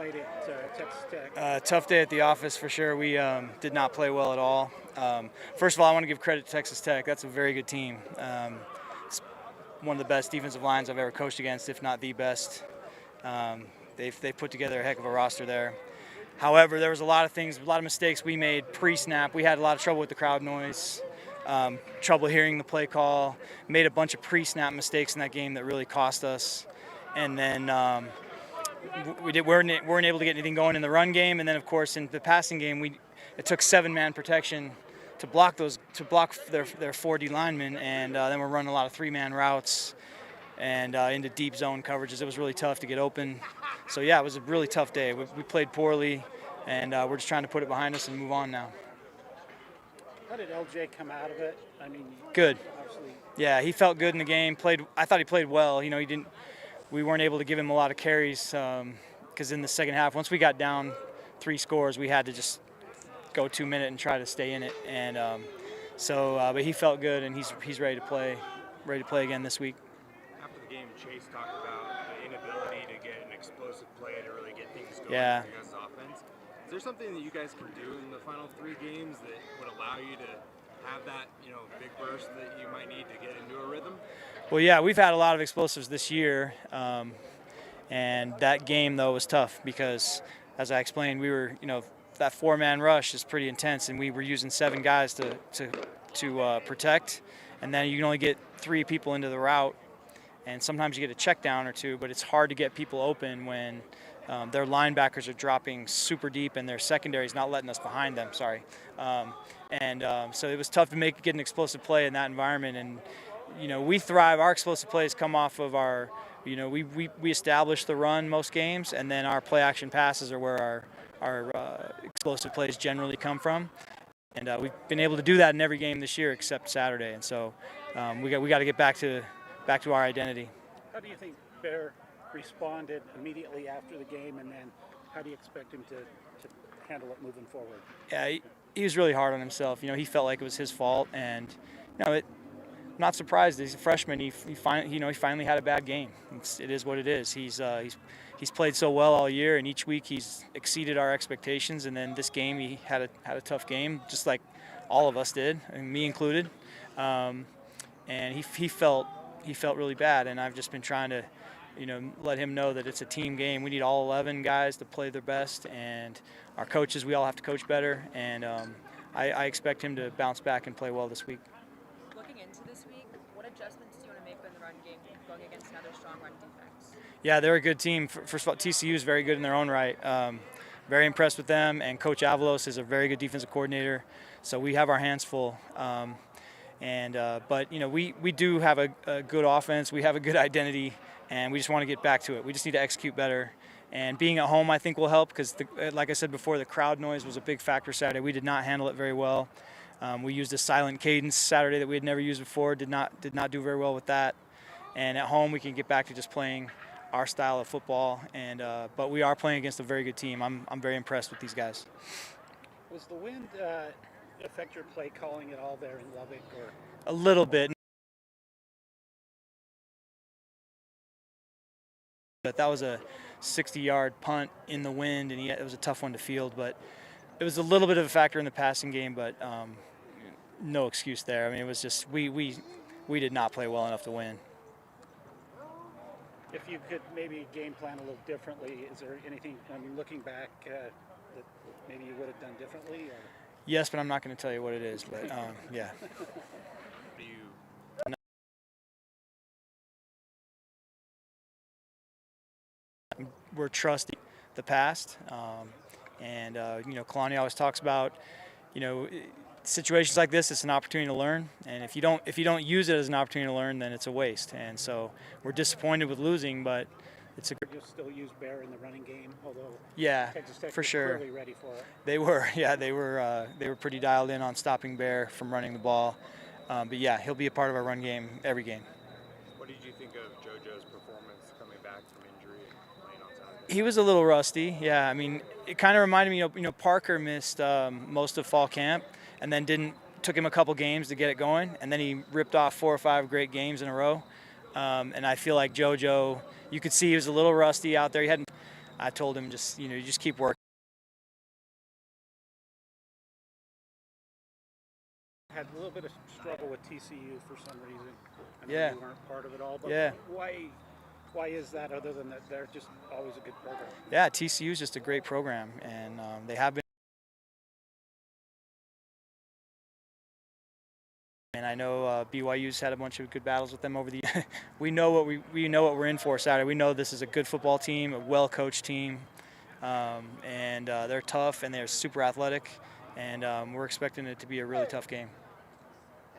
night at Texas Tech? Tough day at the office for sure. We did not play well at all. First of all, I want to give credit to Texas Tech. That's a very good team. It's one of the best defensive lines I've ever coached against, if not the best. They've put together a heck of a roster there. However, there was a lot of mistakes we made pre-snap. We had a lot of trouble with the crowd noise, trouble hearing the play call, made a bunch of pre-snap mistakes in that game that really cost us. And then we weren't able to get anything going in the run game. And then, of course, in the passing game, it took 7-man protection to block their 4D linemen, and then we're running a lot of 3-man routes and into deep zone coverages. It was really tough to get open. So yeah, it was a really tough day. We played poorly, and we're just trying to put it behind us and move on now. How did LJ come out of it? I mean, good. Obviously. Yeah, he felt good in the game. I thought he played well. You know, we weren't able to give him a lot of carries because in the second half, once we got down 3 scores, we had to just go 2 minutes and try to stay in it. And but he felt good, and he's ready to play again this week. After the game, Chase talked about the inability to get an explosive play to really get things going yeah. for your guys' offense. Is there something that you guys can do in the final 3 games that would allow you to have that, big burst that you might need to get into a rhythm? Well, yeah, we've had a lot of explosives this year, and that game though was tough because, as I explained, we were, that 4-man rush is pretty intense, and we were using 7 guys to protect, and then you can only get 3 people into the route, and sometimes you get a check down or 2, but it's hard to get people open when their linebackers are dropping super deep and their secondary is not letting us behind them. Sorry, so it was tough to get an explosive play in that environment, and we thrive. Our explosive plays come off of our, we establish the run most games, and then our play action passes are where our explosive plays generally come from, and we've been able to do that in every game this year except Saturday, and so we got to get back to our identity. How do you think Bear responded immediately after the game, and then how do you expect him to handle it moving forward? Yeah, he was really hard on himself. He felt like it was his fault, and I'm not surprised. He's a freshman. He finally had a bad game. It is what it is. He's played so well all year, and each week he's exceeded our expectations. And then this game, he had a tough game, just like all of us did, and me included. And he felt really bad. And I've just been trying to, let him know that it's a team game. We need all 11 guys to play their best, and our coaches, we all have to coach better. And I expect him to bounce back and play well this week. Looking into this week, what adjustments do you want to make in the run game going against another strong run defense? Yeah, they're a good team. First of all, TCU is very good in their own right. Very impressed with them, and Coach Avalos is a very good defensive coordinator. So we have our hands full. But we do have a good offense. We have a good identity, and we just want to get back to it. We just need to execute better. And being at home, I think, will help because, like I said before, the crowd noise was a big factor Saturday. We did not handle it very well. We used a silent cadence Saturday that we had never used before. Did not do very well with that. And at home, we can get back to just playing our style of football. And but we are playing against a very good team. I'm very impressed with these guys. Was the wind affect your play calling at all there in Lubbock? Or? A little bit. But that was a 60-yard punt in the wind, and it was a tough one to field. But it was a little bit of a factor in the passing game, but no excuse there. I mean, it was just we did not play well enough to win. If you could maybe game plan a little differently, is there anything, looking back, that maybe you would have done differently? Or? Yes, but I'm not going to tell you what it is. But yeah. We're trusting the past, and Kalani always talks about, situations like this. It's an opportunity to learn, and if you don't use it as an opportunity to learn, then it's a waste. And so we're disappointed with losing, but it's a. You'll still use Bear in the running game, although yeah, Texas Tech for was sure. clearly ready for it. They were, yeah, they were pretty dialed in on stopping Bear from running the ball, but yeah, he'll be a part of our run game every game. What did you think of JoJo's performance coming back from injury and playing on Saturday? He was a little rusty, yeah. I mean, it kind of reminded me, Parker missed most of fall camp, and then took him a couple games to get it going, and then he ripped off 4 or 5 great games in a row. And I feel like JoJo, you could see he was a little rusty out there. He hadn't I told him just you just keep working. Had a little bit of struggle with TCU for some reason. I know Yeah. you weren't part of it all, but Yeah. why is that other than that they're just always a good program? Yeah, TCU is just a great program, and they have been. And I know BYU's had a bunch of good battles with them over the years. we know what we're in for Saturday. We know this is a good football team, a well-coached team, and they're tough and they're super athletic, and we're expecting it to be a really tough game.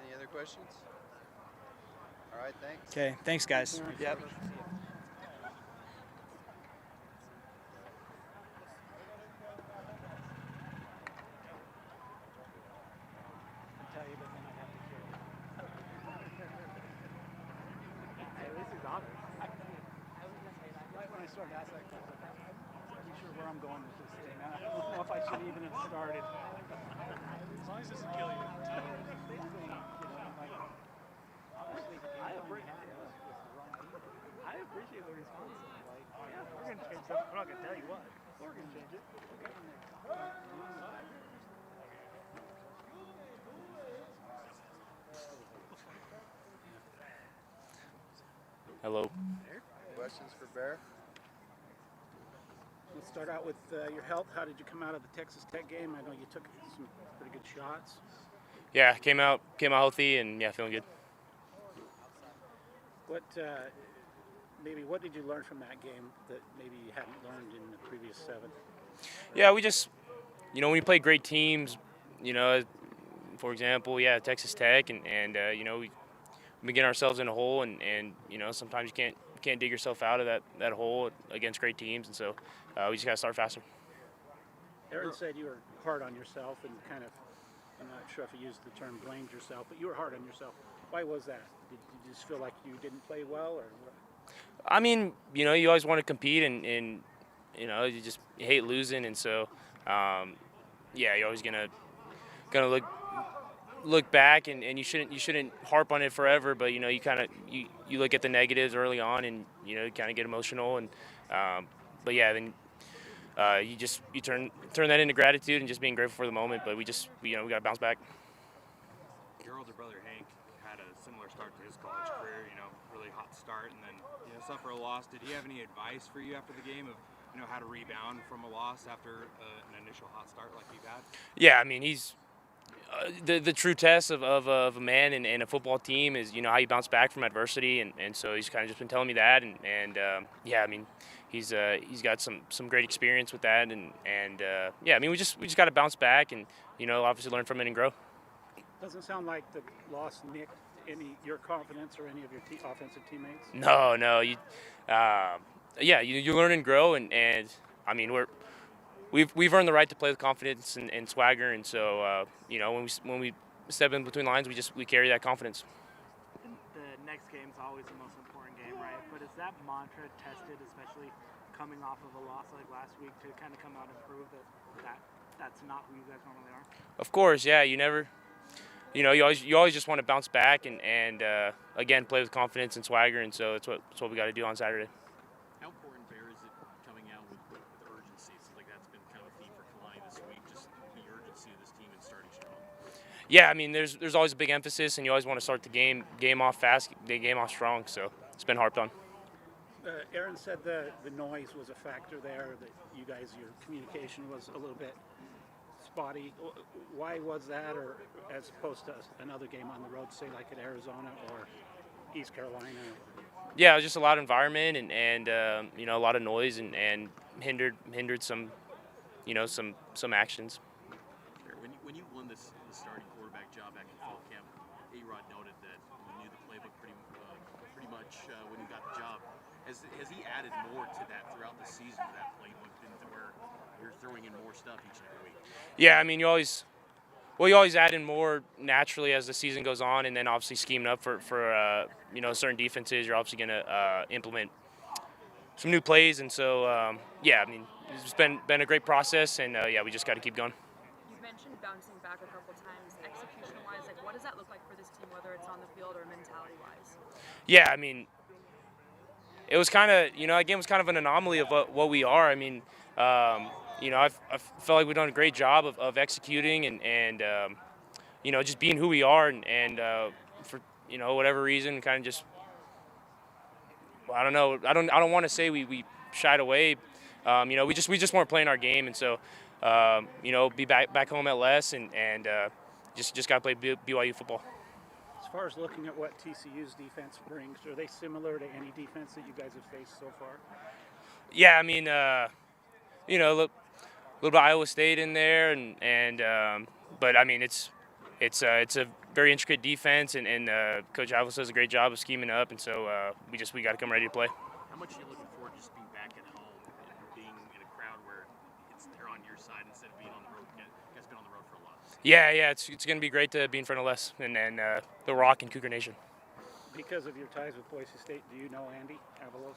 Any other questions? All right, thanks. Okay, thanks guys. Yep. Right when I started asking that question, I'm not sure where I'm going with this thing. I don't know if I should even have started. As long as it doesn't kill you. I appreciate the response. Like, yeah, we're gonna change something. I'm not gonna tell you what. We're gonna change it. Hello. Questions for Bear? Let's start out with your health. How did you come out of the Texas Tech game? I know you took some pretty good shots. Yeah, came out healthy and yeah, feeling good. What what did you learn from that game that maybe you hadn't learned in the previous 7? Yeah, we just when you play great teams, for example, Texas Tech and we get ourselves in a hole and sometimes you can't dig yourself out of that hole against great teams, and so we just got to start faster. Aaron said you were hard on yourself and kind of, I'm not sure if he used the term blamed yourself, but you were hard on yourself. Why was that? Did you just feel like you didn't play well, or what? I mean, you always want to compete and you hate losing, and so you're always gonna look back and you shouldn't harp on it forever, but you kind of you look at the negatives early on and you kind of get emotional, and but yeah, then you turn that into gratitude and just being grateful for the moment. But we got to bounce back. Your older brother Hank had a similar start to his college career, really hot start, and then suffer a loss. Did he have any advice for you after the game of how to rebound from a loss after an initial hot start like you've had? Yeah, I mean he's the true test of a man and a football team is how you bounce back from adversity, and so he's kind of just been telling me that, and I mean he's got some great experience with that, and I mean we just got to bounce back and obviously learn from it and grow. Doesn't sound like the loss nicked your confidence or any of your offensive teammates. No, you learn and grow, and I mean we've earned the right to play with confidence and swagger, and so when we step in between lines, we carry that confidence. The next game's always the most important game, right? But is that mantra tested, especially coming off of a loss like last week, to kind of come out and prove that's not who you guys normally are? Of course, yeah. You always just want to bounce back and again play with confidence and swagger, and so that's what we got to do on Saturday. How important, Bear, is it coming out with urgency? It seems like that's been kind of a theme for Kalani this week, just the urgency of this team and starting strong. Yeah, I mean there's always a big emphasis, and you always want to start the game off fast, the game off strong. So it's been harped on. Aaron said the noise was a factor there. That your communication was a little bit spotty. Why was that, or as opposed to another game on the road, say like at Arizona or East Carolina? Yeah, it was just a lot of environment and a lot of noise and hindered some some actions. When you won the starting quarterback job back in fall camp, A-Rod noted that you knew the playbook pretty much when you got the job. Has he added more to that throughout the season, to that playbook, to where you're throwing in more stuff each and every week? Yeah, I mean you always add in more naturally as the season goes on, and then obviously scheming up for certain defenses, you're obviously going to implement some new plays, and so I mean it's been a great process, and we just got to keep going. You've mentioned bouncing back a couple times. Execution-wise, like what does that look like for this team, whether it's on the field or mentality-wise? Yeah, I mean it was kind of, again, was kind of an anomaly of what we are. I mean, I felt like we've done a great job of executing and just being who we are, and for whatever reason, kind of just, I don't know. I don't want to say we shied away. We just weren't playing our game, and so be back home at less, and just got to play BYU football. As far as looking at what TCU's defense brings, are they similar to any defense that you guys have faced so far? Yeah, I mean, a little bit of Iowa State in there, but I mean it's a very intricate defense, and Coach Avils does a great job of scheming up, and so we got to come ready to play. How much are you looking forward to just being back at home and being in a crowd where they're on your side instead of being on the road? You guys have been on the road for a lot. Yeah, it's going to be great to be in front of Les and the Rock and Cougar Nation. Because of your ties with Boise State, do you know Andy Avalos?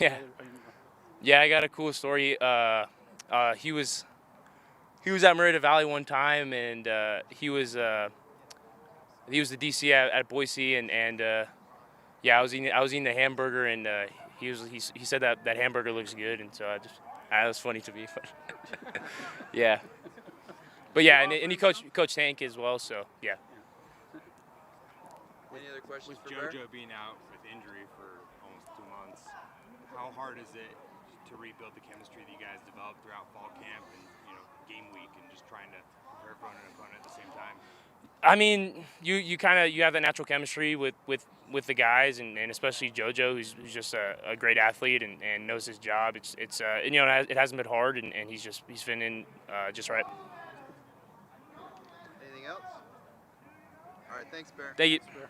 Yeah. Yeah, I got a cool story. He was at Merida Valley one time, and he was the DC at Boise, and I was eating the hamburger, and he said that hamburger looks good, and so that was funny to me. But yeah, and he coached Hank as well, so yeah. Any other questions With for Bear? JoJo being out with injury for almost 2 months, how hard is it to rebuild the chemistry that you guys developed throughout fall camp and game week, and just trying to prepare for an opponent at the same time? I mean, you have that natural chemistry with the guys, and especially JoJo, who's just a great athlete and knows his job. It hasn't been hard, and he's been in just right. Anything else? All right, thanks, Bear. Thank you. Thanks, sir.